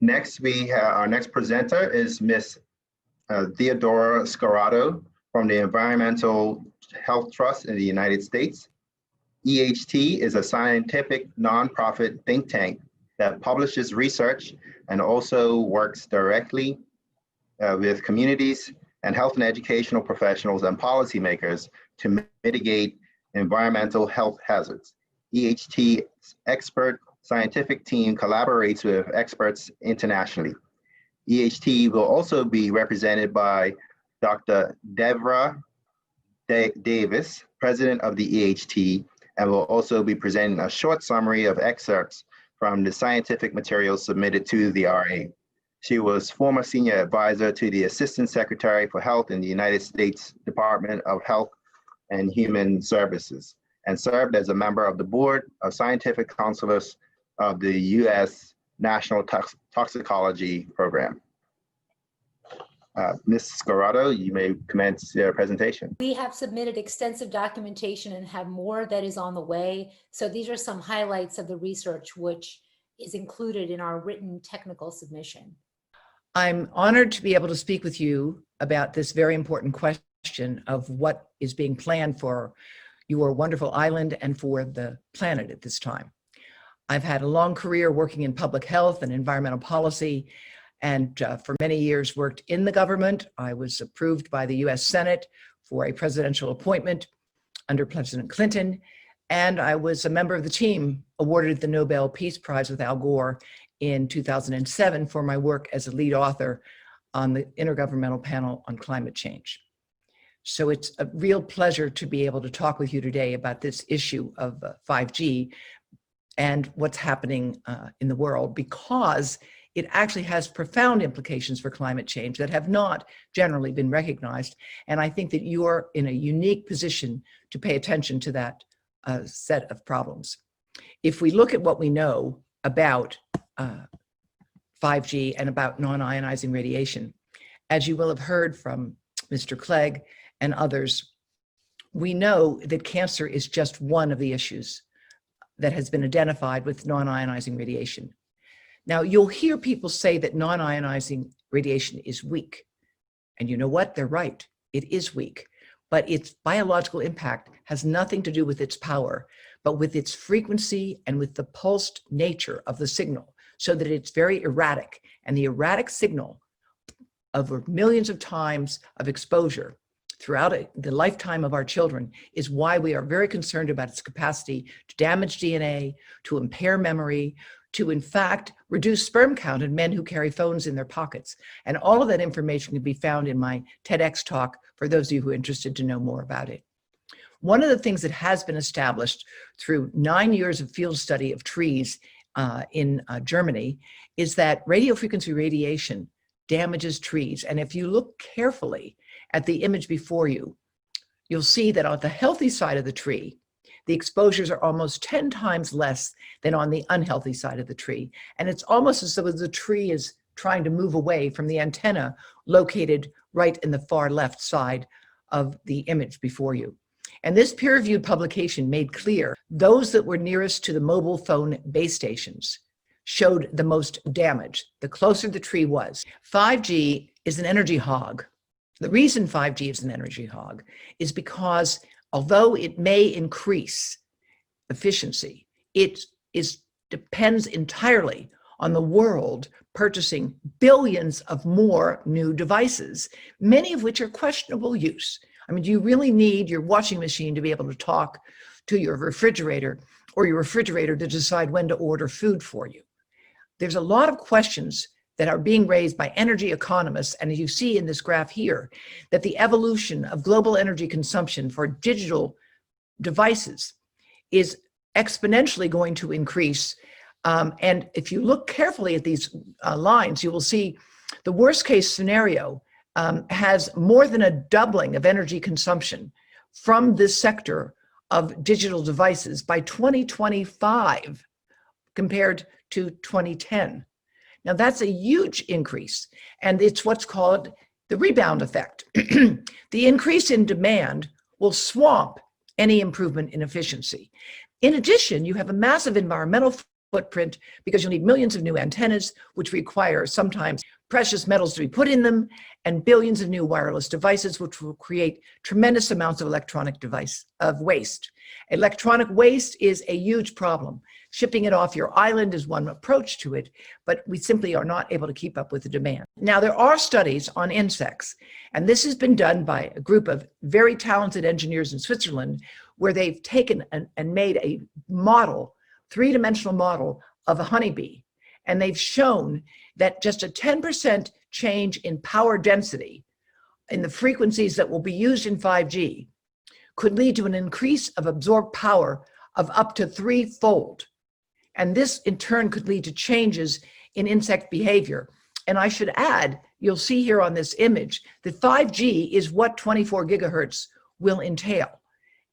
Next, our next presenter is Ms. Theodora Scarrato from the Environmental Health Trust in the United States. EHT is a scientific nonprofit think tank that publishes research and also works directly with communities and health and educational professionals and policymakers to mitigate environmental health hazards. EHT's expert scientific team collaborates with experts internationally. EHT will also be represented by Dr. Devra Davis, president of the EHT, and will also be presenting a short summary of excerpts from the scientific materials submitted to the RA. She was former senior advisor to the Assistant Secretary for Health in the United States Department of Health and Human Services, and served as a member of the Board of Scientific Counselors of the U.S. National Toxicology Program. Ms. Scarrato, you may commence your presentation. We have submitted extensive documentation and have more that is on the way. So these are some highlights of the research which is included in our written technical submission. I'm honored to be able to speak with you about this very important question of what is being planned for your wonderful island and for the planet at this time. I've had a long career working in public health and environmental policy, and for many years worked in the government. I was approved by the US Senate for a presidential appointment under President Clinton, and I was a member of the team awarded the Nobel Peace Prize with Al Gore in 2007 for my work as a lead author on the Intergovernmental Panel on Climate Change. So it's a real pleasure to be able to talk with you today about this issue of 5G and what's happening in the world, because it actually has profound implications for climate change that have not generally been recognized. And I think that you're in a unique position to pay attention to that set of problems. If we look at what we know about 5G and about non-ionizing radiation, as you will have heard from Mr. Clegg and others, we know that cancer is just one of the issues that has been identified with non-ionizing radiation. Now, you'll hear people say that non-ionizing radiation is weak. And you know what? They're right. It is weak. But its biological impact has nothing to do with its power, but with its frequency and with the pulsed nature of the signal, so that it's very erratic. And the erratic signal over millions of times of exposure throughout the lifetime of our children is why we are very concerned about its capacity to damage DNA, to impair memory, to in fact reduce sperm count in men who carry phones in their pockets. And all of that information can be found in my TEDx talk for those of you who are interested to know more about it. One of the things that has been established through 9 years of field study of trees in Germany is that radiofrequency radiation damages trees. And if you look carefully at the image before you, you'll see that on the healthy side of the tree, the exposures are almost 10 times less than on the unhealthy side of the tree. And it's almost as though the tree is trying to move away from the antenna located right in the far left side of the image before you. And this peer-reviewed publication made clear those that were nearest to the mobile phone base stations showed the most damage, the closer the tree was. 5G is an energy hog. The reason 5G is an energy hog is because although it may increase efficiency, it depends entirely on the world purchasing billions of more new devices, many of which are questionable use. I mean, do you really need your washing machine to be able to talk to your refrigerator, or your refrigerator to decide when to order food for you? There's a lot of questions that are being raised by energy economists, and as you see in this graph here, that the evolution of global energy consumption for digital devices is exponentially going to increase. And if you look carefully at these lines, you will see the worst case scenario has more than a doubling of energy consumption from this sector of digital devices by 2025 compared to 2010. Now that's a huge increase, and it's what's called the rebound effect. The increase in demand will swamp any improvement in efficiency. In addition, you have a massive environmental footprint because you'll need millions of new antennas, which require sometimes precious metals to be put in them, and billions of new wireless devices, which will create tremendous amounts of electronic waste. Electronic waste is a huge problem. Shipping it off your island is one approach to it, but we simply are not able to keep up with the demand. Now, there are studies on insects, and this has been done by a group of very talented engineers in Switzerland, where they've taken and made a model, three-dimensional model of a honeybee. And they've shown that just a 10% change in power density in the frequencies that will be used in 5G could lead to an increase of absorbed power of up to 3-fold. And this in turn could lead to changes in insect behavior. And I should add, you'll see here on this image that 5G is what 24 gigahertz will entail.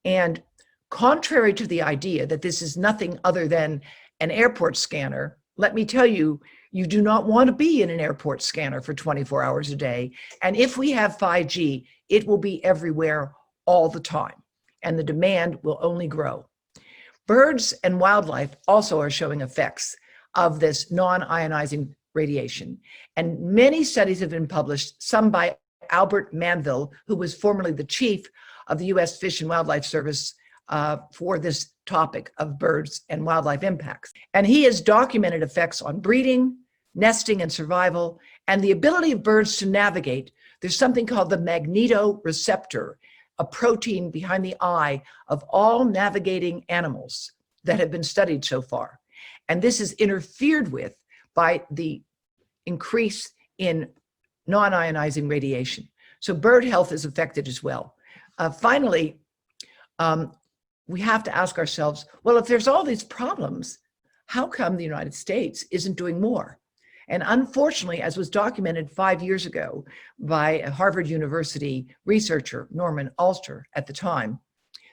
And contrary to the idea that this is nothing other than an airport scanner, let me tell you, you do not want to be in an airport scanner for 24 hours a day. And if we have 5G, it will be everywhere all the time, and the demand will only grow. Birds and wildlife also are showing effects of this non-ionizing radiation. And many studies have been published, some by Albert Manville, who was formerly the chief of the US Fish and Wildlife Service for this topic of birds and wildlife impacts. And he has documented effects on breeding, nesting, and survival, and the ability of birds to navigate. There's something called the magnetoreceptor, a protein behind the eye of all navigating animals that have been studied so far. And this is interfered with by the increase in non-ionizing radiation. So bird health is affected as well. Finally, we have to ask ourselves, well, if there's all these problems, how come the United States isn't doing more? And unfortunately, as was documented 5 years ago by a Harvard University researcher, Norman Alster, at the time,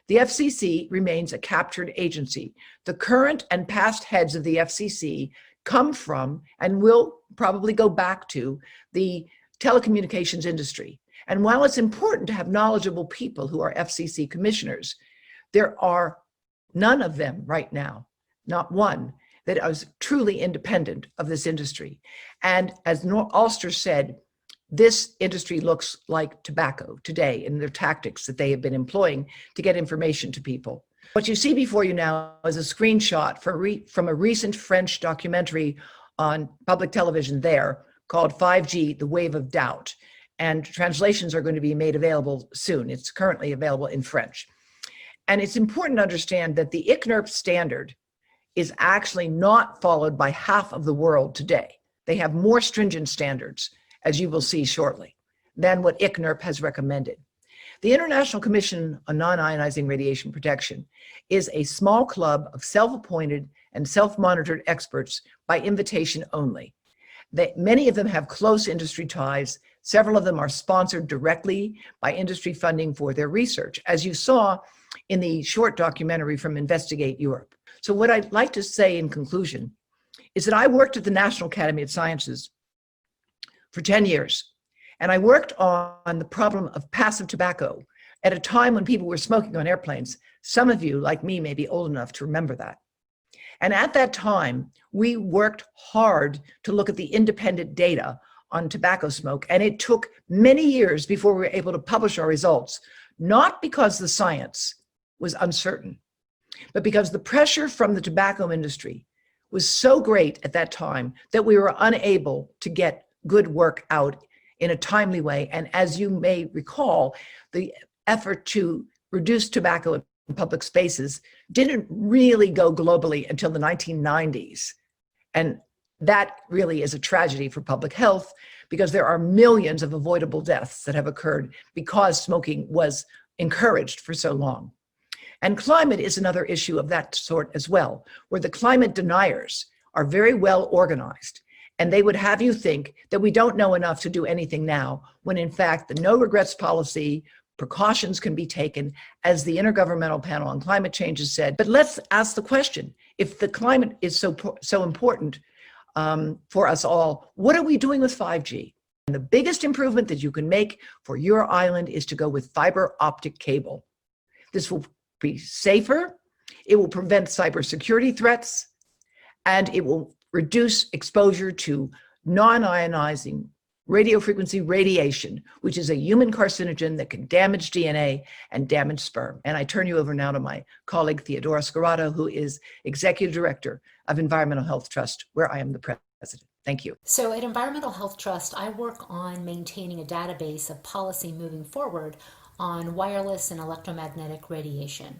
the FCC remains a captured agency. The current and past heads of the FCC come from and will probably go back to the telecommunications industry. And while it's important to have knowledgeable people who are FCC commissioners, there are none of them right now, not one, that is truly independent of this industry. And as Alster said, this industry looks like tobacco today in their tactics that they have been employing to get information to people. What you see before you now is a screenshot from a recent French documentary on public television there called 5G, The Wave of Doubt. And translations are going to be made available soon. It's currently available in French. And it's important to understand that the ICNIRP standard is actually not followed by half of the world today. They have more stringent standards, as you will see shortly, than what ICNIRP has recommended. The International Commission on Non-Ionizing Radiation Protection is a small club of self-appointed and self-monitored experts by invitation only. Many of them have close industry ties. Several of them are sponsored directly by industry funding for their research, as you saw in the short documentary from Investigate Europe. So what I'd like to say in conclusion is that I worked at the National Academy of Sciences for 10 years, and I worked on the problem of passive tobacco at a time when people were smoking on airplanes. Some of you, like me, may be old enough to remember that. And at that time, we worked hard to look at the independent data on tobacco smoke, and it took many years before we were able to publish our results, not because the science was uncertain, but because the pressure from the tobacco industry was so great at that time that we were unable to get good work out in a timely way. And as you may recall, the effort to reduce tobacco in public spaces didn't really go globally until the 1990s. And that really is a tragedy for public health, because there are millions of avoidable deaths that have occurred because smoking was encouraged for so long. And climate is another issue of that sort as well, where the climate deniers are very well organized, and they would have you think that we don't know enough to do anything now, when in fact the no regrets policy, precautions can be taken, as the Intergovernmental Panel on Climate Change has said. But let's ask the question, if the climate is so important for us all, what are we doing with 5G? And the biggest improvement that you can make for your island is to go with fiber optic cable. This will be safer, it will prevent cybersecurity threats, and it will reduce exposure to non-ionizing radiofrequency radiation, which is a human carcinogen that can damage DNA and damage sperm. And I turn you over now to my colleague, Theodora Scorato, who is Executive Director of Environmental Health Trust, where I am the president. Thank you. So at Environmental Health Trust, I work on maintaining a database of policy moving forward on wireless and electromagnetic radiation.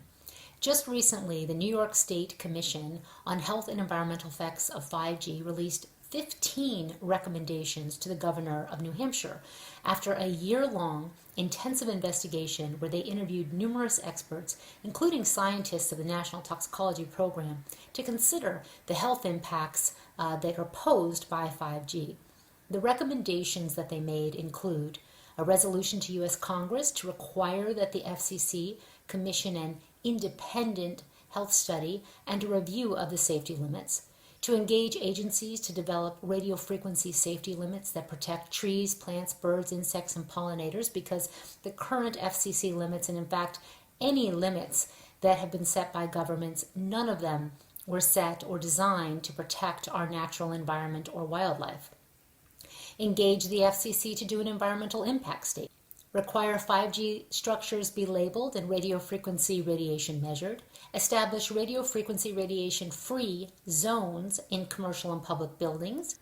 Just recently, the New York State Commission on Health and Environmental Effects of 5G released 15 recommendations to the governor of New Hampshire after a year-long intensive investigation where they interviewed numerous experts, including scientists of the National Toxicology Program, to consider the health impacts that are posed by 5G. The recommendations that they made include a resolution to U.S. Congress to require that the FCC commission an independent health study and a review of the safety limits, to engage agencies to develop radio frequency safety limits that protect trees, plants, birds, insects, and pollinators, because the current FCC limits, and in fact any limits that have been set by governments, none of them were set or designed to protect our natural environment or wildlife. Engage the FCC to do an environmental impact statement. Require 5G structures be labeled and radio frequency radiation measured. Establish radio frequency radiation free zones in commercial and public buildings.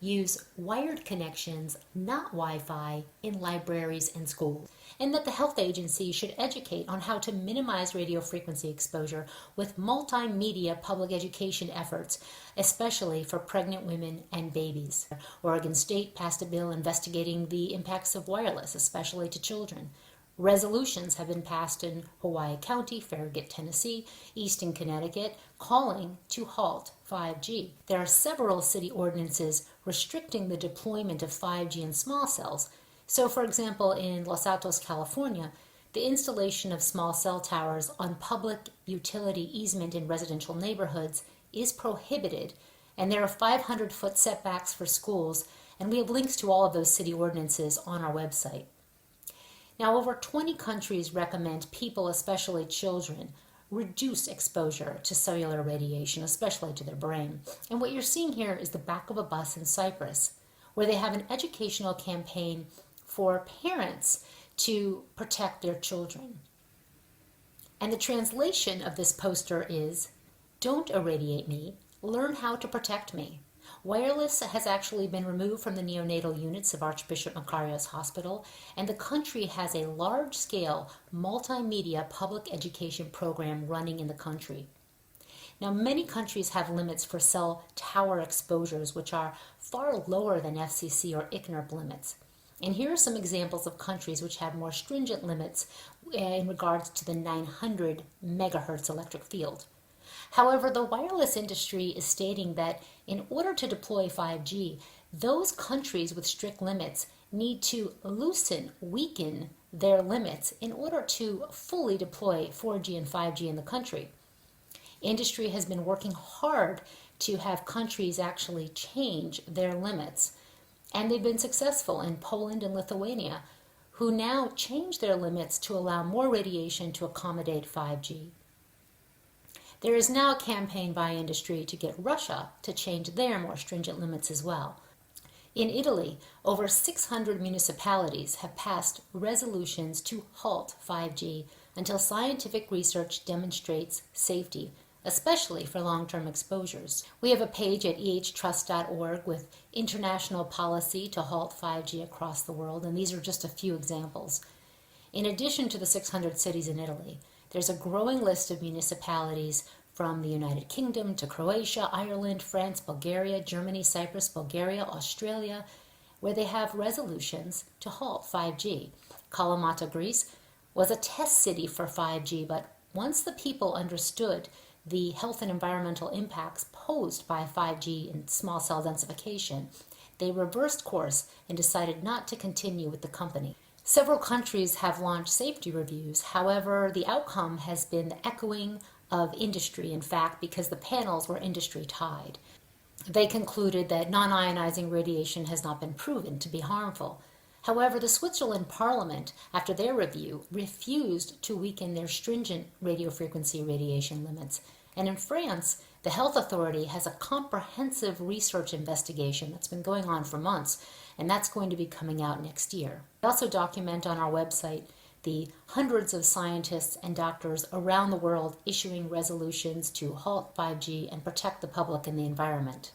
Use wired connections, not Wi-Fi, in libraries and schools. And that the health agency should educate on how to minimize radio frequency exposure with multimedia public education efforts, especially for pregnant women and babies. Oregon State passed a bill investigating the impacts of wireless, especially to children. Resolutions have been passed in Hawaii County, Farragut, Tennessee, Easton, Connecticut, calling to halt 5G. There are several city ordinances restricting the deployment of 5G in small cells. So, for example, in Los Altos, California, the installation of small cell towers on public utility easement in residential neighborhoods is prohibited, and there are 500-foot setbacks for schools, and we have links to all of those city ordinances on our website. Now, over 20 countries recommend people, especially children, reduce exposure to cellular radiation, especially to their brain. And what you're seeing here is the back of a bus in Cyprus, where they have an educational campaign for parents to protect their children. And the translation of this poster is, "Don't irradiate me, learn how to protect me." Wireless has actually been removed from the neonatal units of Archbishop Makarios Hospital, and the country has a large-scale multimedia public education program running in the country. Now, many countries have limits for cell tower exposures, which are far lower than FCC or ICNIRP limits. And here are some examples of countries which have more stringent limits in regards to the 900 megahertz electric field. However, the wireless industry is stating that in order to deploy 5G, those countries with strict limits need to weaken their limits in order to fully deploy 4G and 5G in the country. Industry has been working hard to have countries actually change their limits, and they've been successful in Poland and Lithuania, who now change their limits to allow more radiation to accommodate 5G. There is now a campaign by industry to get Russia to change their more stringent limits as well. In Italy, over 600 municipalities have passed resolutions to halt 5G until scientific research demonstrates safety, especially for long-term exposures. We have a page at ehtrust.org with international policy to halt 5G across the world, and these are just a few examples. In addition to the 600 cities in Italy, there's a growing list of municipalities from the United Kingdom to Croatia, Ireland, France, Bulgaria, Germany, Cyprus, Bulgaria, Australia, where they have resolutions to halt 5G. Kalamata, Greece, was a test city for 5G, but once the people understood the health and environmental impacts posed by 5G and small cell densification, they reversed course and decided not to continue with the company. Several countries have launched safety reviews. However, the outcome has been the echoing of industry, in fact, because the panels were industry tied. They concluded that non-ionizing radiation has not been proven to be harmful. However, the Switzerland Parliament, after their review, refused to weaken their stringent radiofrequency radiation limits. And in France, The Health Authority has a comprehensive research investigation that's been going on for months, and that's going to be coming out next year. We also document on our website the hundreds of scientists and doctors around the world issuing resolutions to halt 5G and protect the public and the environment.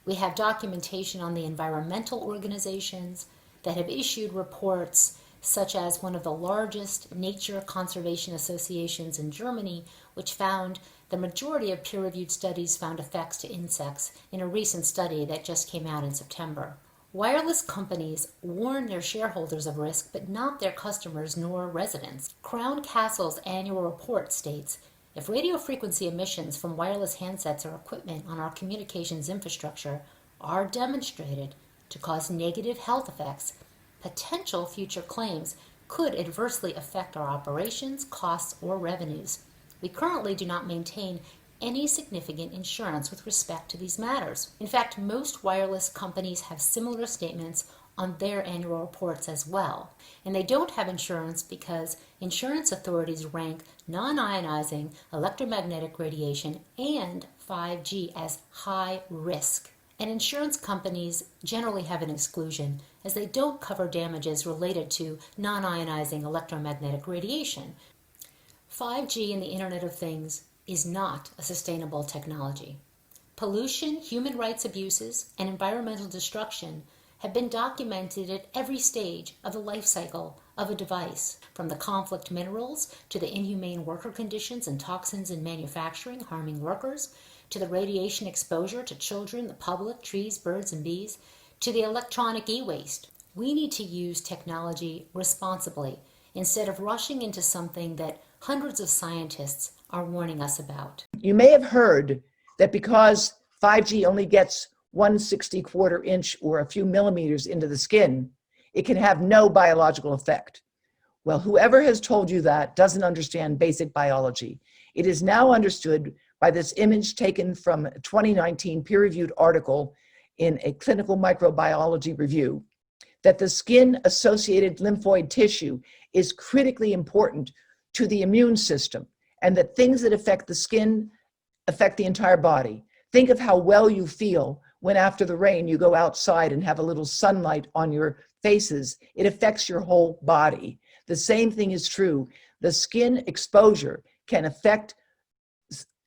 We have documentation on the environmental organizations that have issued reports, such as one of the largest nature conservation associations in Germany, which found the majority of peer-reviewed studies found effects to insects in a recent study that just came out in September. Wireless companies warn their shareholders of risk, but not their customers nor residents. Crown Castle's annual report states, if radio frequency emissions from wireless handsets or equipment on our communications infrastructure are demonstrated to cause negative health effects, potential future claims could adversely affect our operations, costs, or revenues. We currently do not maintain any significant insurance with respect to these matters. In fact, most wireless companies have similar statements on their annual reports as well. And they don't have insurance because insurance authorities rank non-ionizing electromagnetic radiation and 5G as high risk. And insurance companies generally have an exclusion as they don't cover damages related to non-ionizing electromagnetic radiation. 5G and the Internet of Things is not a sustainable technology. Pollution, human rights abuses, and environmental destruction have been documented at every stage of the life cycle of a device, from the conflict minerals to the inhumane worker conditions and toxins in manufacturing harming workers, to the radiation exposure to children, the public, trees, birds, and bees, to the electronic e-waste. We need to use technology responsibly instead of rushing into something that hundreds of scientists are warning us about. You may have heard that because 5G only gets 1/64 inch or a few millimeters into the skin, it can have no biological effect. Well, whoever has told you that doesn't understand basic biology. It is now understood by this image taken from a 2019 peer-reviewed article in a clinical microbiology review that the skin-associated lymphoid tissue is critically important to the immune system, and that things that affect the skin affect the entire body. Think of how well you feel when after the rain you go outside and have a little sunlight on your faces. It affects your whole body. The same thing is true. The skin exposure can affect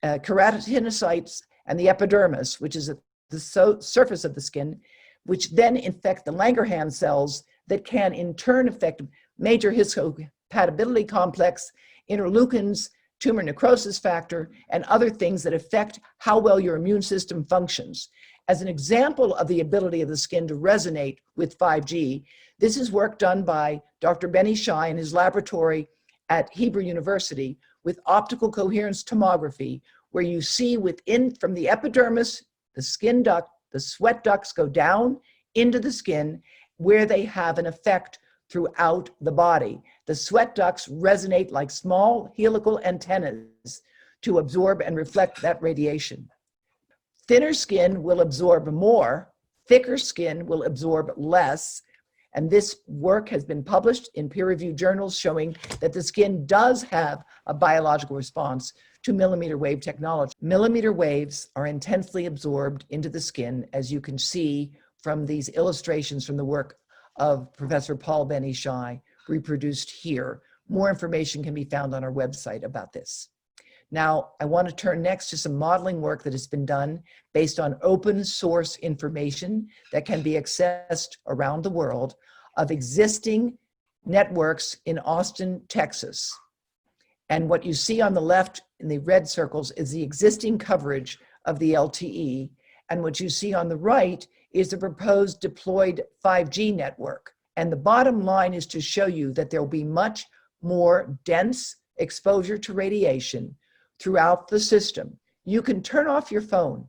keratinocytes and the epidermis, which is the surface of the skin, which then infect the Langerhans cells that can in turn affect major histocompatibility complex, interleukins, tumor necrosis factor, and other things that affect how well your immune system functions. As an example of the ability of the skin to resonate with 5G, this is work done by Dr. Benny Shai in his laboratory at Hebrew University with optical coherence tomography, where you see from the epidermis, the skin duct, the sweat ducts go down into the skin where they have an effect throughout the body. The sweat ducts resonate like small helical antennas to absorb and reflect that radiation. Thinner skin will absorb more, thicker skin will absorb less, and this work has been published in peer-reviewed journals showing that the skin does have a biological response to millimeter wave technology. Millimeter waves are intensely absorbed into the skin, as you can see from these illustrations from the work of Professor Paul Benny Shai, reproduced here. More information can be found on our website about this. Now, I want to turn next to some modeling work that has been done based on open source information that can be accessed around the world of existing networks in Austin, Texas. And what you see on the left in the red circles is the existing coverage of the LTE. And what you see on the right is the proposed deployed 5G network. And the bottom line is to show you that there will be much more dense exposure to radiation throughout the system. You can turn off your phone,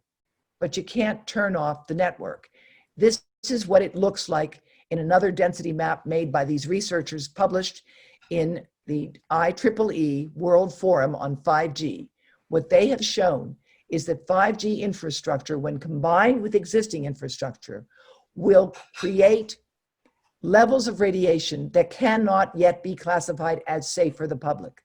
but you can't turn off the network. This is what it looks like in another density map made by these researchers published in the IEEE World Forum on 5G. What they have shown is that 5G infrastructure, when combined with existing infrastructure, will create levels of radiation that cannot yet be classified as safe for the public.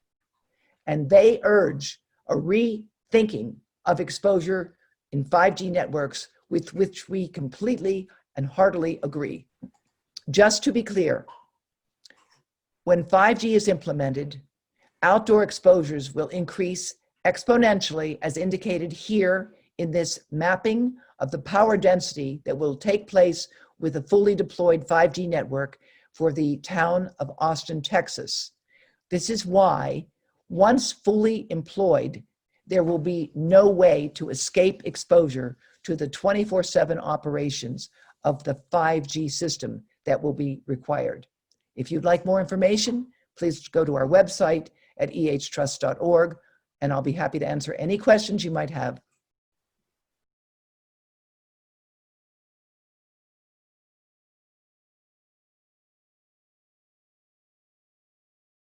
And they urge a rethinking of exposure in 5G networks with which we completely and heartily agree. Just to be clear, when 5G is implemented, outdoor exposures will increase exponentially as indicated here in this mapping of the power density that will take place with a fully deployed 5G network for the town of Austin, Texas. This is why, once fully employed, there will be no way to escape exposure to the 24/7 operations of the 5G system that will be required. If you'd like more information, please go to our website at ehtrust.org, and I'll be happy to answer any questions you might have.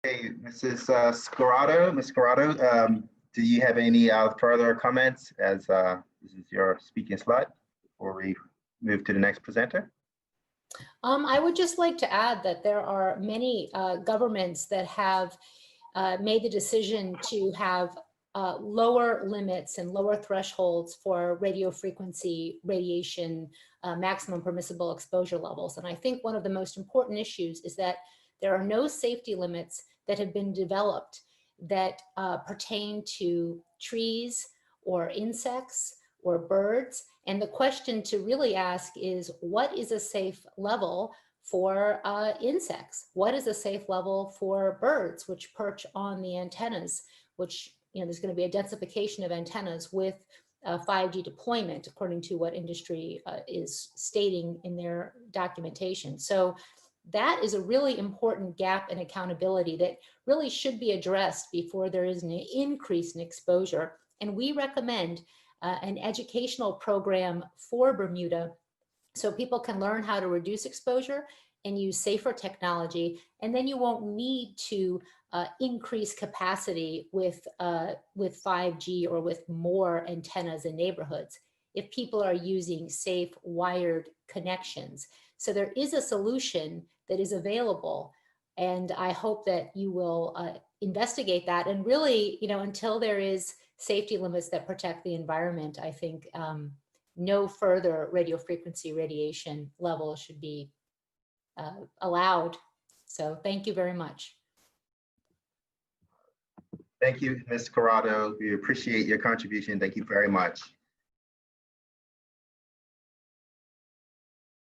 Okay, Mrs. Scarrato, Ms. Scarrato, do you have any further comments as this is your speaking slide before we move to the next presenter? I would just like to add that there are many governments that have made the decision to have lower limits and lower thresholds for radio frequency radiation maximum permissible exposure levels. And I think one of the most important issues is that there are no safety limits that have been developed that pertain to trees or insects or birds. And the question to really ask is, what is a safe level for insects? What is a safe level for birds, which perch on the antennas, which, there's going to be a densification of antennas with 5G deployment, according to what industry is stating in their documentation. So that is a really important gap in accountability that really should be addressed before there is an increase in exposure. And we recommend an educational program for Bermuda so people can learn how to reduce exposure and use safer technology. And then you won't need to increase capacity with 5G or with more antennas in neighborhoods if people are using safe wired connections. So there is a solution that is available. And I hope that you will investigate that. And really, until there is safety limits that protect the environment, I think no further radio frequency radiation level should be allowed. So thank you very much. Thank you, Ms. Corrado. We appreciate your contribution. Thank you very much.